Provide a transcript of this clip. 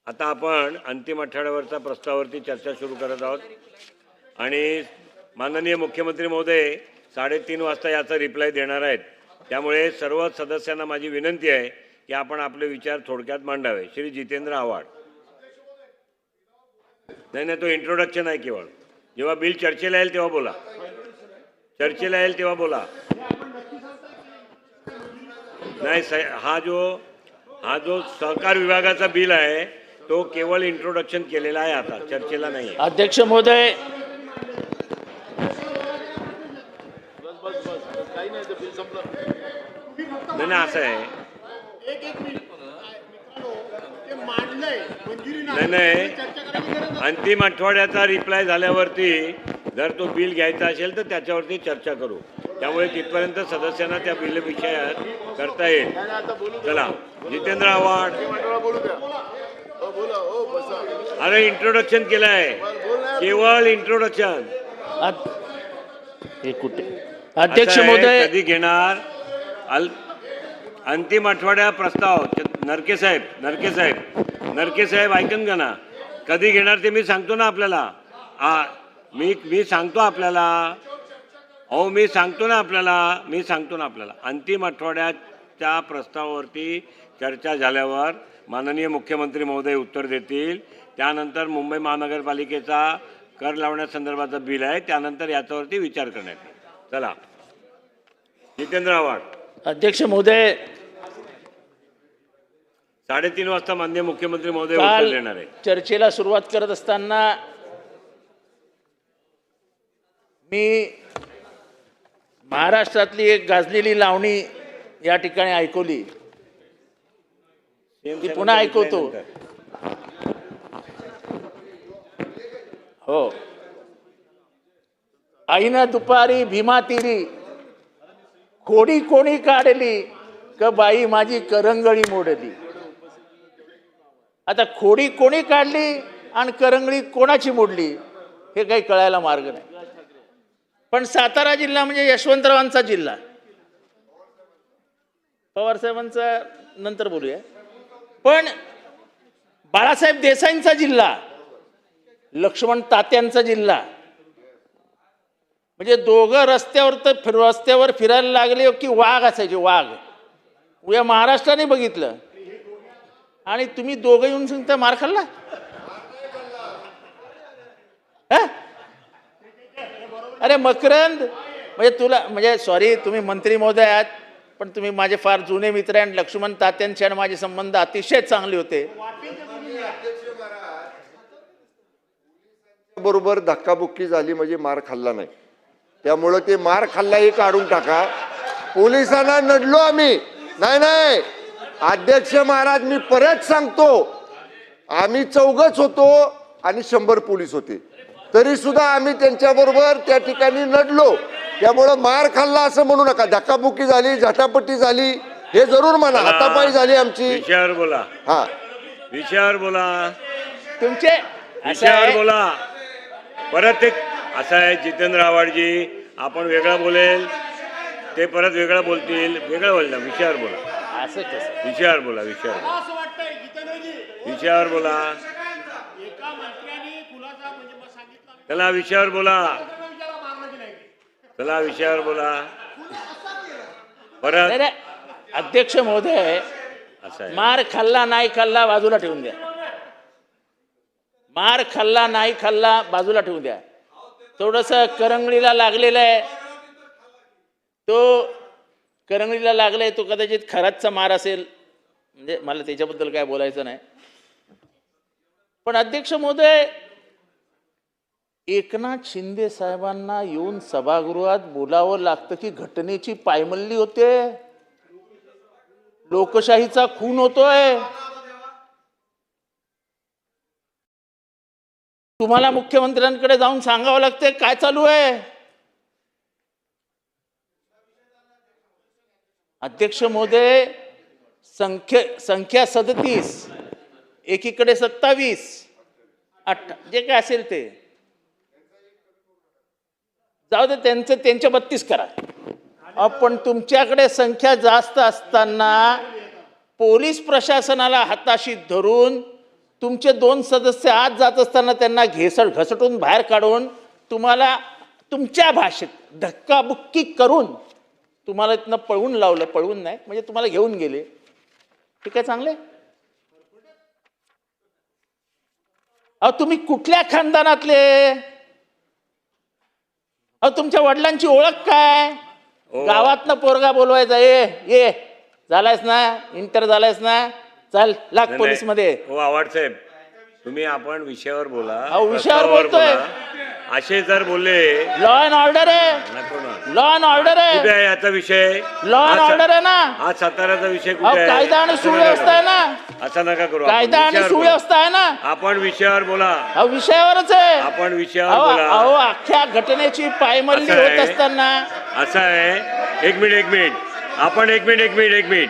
आता आपण अंतिम आठवड्यावरचा प्रस्तावावरती चर्चा सुरू करत आहोत आणि माननीय मुख्यमंत्री महोदय 3:30 वाजता याचा रिप्लाय देणार आहेत। त्यामुळे सर्व सदस्यांना माझी विनंती आहे की आपण आपले विचार थोडक्यात मांडावे। श्री जितेंद्र आव्हाड। नाही, तो इंट्रोडक्शन आहे केवळ। जेव्हा बिल चर्चेला येईल तेव्हा बोला, चर्चेला येईल तेव्हा बोला। नाही, हा जो सहकार विभागाचा बिल आहे तो केवळ इंट्रोडक्शन केलेला आहे, आता चर्चेला नाही। अध्यक्ष महोदय, नाही असं आहे। नाही, अंतिम आठवड्याचा रिप्लाय झाल्यावरती जर तो बिल घ्यायचा असेल तर त्याच्यावरती चर्चा करू। त्यामुळे तिथपर्यंत सदस्यांना त्या बिल विषयात करता येईल। चला, जितेंद्र आव्हाड। अरे इंट्रोडक्शन केलं आहे, केवळ इंट्रोडक्शन। हे कुठे अध्यक्ष महोदय कधी घेणार अंतिम आठवड्या प्रस्ताव? नरके साहेब ऐकन का ना, कधी घेणार ते मी सांगतो ना आपल्याला। मी सांगतो आपल्याला, मी सांगतो ना आपल्याला अंतिम आठवड्याच्या प्रस्तावावरती चर्चा झाल्यावर माननीय मुख्यमंत्री महोदय उत्तर देतील। त्यानंतर मुंबई महानगरपालिकेचा कर लावण्यासंदर्भाचा बिल आहे, त्यानंतर याच्यावरती विचार करण्यात येईल। चला, जितेंद्र आव्हाड। अध्यक्ष महोदय, 3:30 वाजता माननीय मुख्यमंत्री महोदय उत्तर देणार आहे। चर्चेला सुरुवात करत असताना मी महाराष्ट्रातली एक गाजलेली लावणी या ठिकाणी ऐकवली, ती पुन्हा ऐकवतो। हो, आईनं दुपारी भीमा तिरी खोडी कोणी काढली क बाई माझी करंगळी मोडली। आता खोडी कोणी काढली आणि करंगळी कोणाची मोडली हे काही कळायला मार्ग नाही। पण सातारा जिल्हा म्हणजे यशवंतरावांचा जिल्हा, पवार साहेबांचा नंतर बोलूया, पण बाळासाहेब देसाईंचा जिल्हा, लक्ष्मण तात्यांचा जिल्हा, म्हणजे दोघं रस्त्यावर फिरायला लागले की वाघ असायचे, वाघ। उद्या महाराष्ट्राने बघितलं आणि तुम्ही दोघं येऊन सांगता मार खाल्ला। अरे मकरंद, म्हणजे तुला, म्हणजे सॉरी, तुम्ही मंत्री महोदय आहात, पण तुम्ही माझे फार जुने मित्र आहे आणि लक्ष्मण तात्यांचे आणि माझे संबंध अतिशय चांगले होते। बरोबर धक्काबुक्की झाली म्हणजे मार खाल्ला नाही, त्यामुळे ते मार खाल्ला हे काढून टाका। पोलिसांना नडलो आम्ही नाही, अध्यक्ष महाराज, मी परत सांगतो, आम्ही 4घच होतो आणि 100 पोलीस होते, तरी सुद्धा आम्ही त्यांच्याबरोबर त्या ठिकाणी नडलो। त्यामुळे मार खाल्ला असं म्हणू नका। धक्काबुक्की झाली, झटापट्टी झाली हे जरूर म्हणा, हातापाई झाली आमची। विषयावर बोला। हा, विषयावर बोला, तुमचे विषयावर बोला। परत एक असं आहे जितेंद्र आव्हाडजी, आपण वेगळं बोलेल ते परत वेगळं बोलतील, वेगळं बोलला। विषयावर बोला, असं कसं? विषयावर बोला, विषयावर बोला। चला विषयावर बोला, चला विषयावर बोला। परत नाही, अध्यक्ष महोदय, असं आहे, मार खाल्ला नाही खाल्ला बाजूला ठेवून द्या, मार खाल्ला नाही खाल्ला बाजूला ठेवून द्या। थोडस करंगळीला लागलेलं आहे, तो करंगळीला लागलाय, तो कदाचित खराचचा मार असेल, म्हणजे मला त्याच्याबद्दल काय बोलायचं नाही। पण अध्यक्ष महोदय, एकनाथ शिंदे साहेबांना येऊन सभागृहात बोलावं लागतं की घटनेची पायमल्ली होते, लोकशाहीचा खून होतोय। तुम्हाला मुख्यमंत्र्यांकडे जाऊन सांगावं लागतंय काय चालू आहे। अध्यक्ष महोदय, संख्या 37, एकीकडे 27, जे काय असेल ते जाऊ दे, त्यांच्या 32 करा। पण तुमच्याकडे संख्या जास्त असताना पोलीस प्रशासनाला हाताशी धरून तुमचे 2 सदस्य आज जात असताना त्यांना घसटून बाहेर काढून तुम्हाला तुमच्या भाषेत धक्काबुक्की करून तुम्हाला इथनं पळवून लावलं, पळवून नाही म्हणजे तुम्हाला घेऊन गेले. ठीक आहे, चांगले. अहो तुम्ही कुठल्या खानदानातले? अहो तुमच्या वडिलांची ओळख काय? गावातनं पोरगा बोलवायचा, ये झालायस ना, इंटर झालायस ना, चल लाग पोलीस मध्ये. हो आव्हाड साहेब, तुम्ही आपण विषयावर बोला. अहो, विषयावर बोलतोय. असे जर बोलले, लॉ अँड ऑर्डर आहे, नको ना. लॉ अँड ऑर्डर कुठे आहे, आहे याचा विषय? लॉ अँड ऑर्डर आहे ना. हा साताऱ्याचा विषय अहो कुठे आहे? कायदा आणि असं सुव्यवस्था नका आहे ना, करू. असं नका करू. आपण कायदा आणि विषयावर बोला. सुव्यवस्था आहे ना. आपण विषयावर बोला. अहो विषयावरच आहे. आपण विषयावर अहो बोला. अहो, अख्ख्या घटनेची पायमल्ली असं होत आहे. असताना असं आहे. एक मिनिट आपण एक मिनिट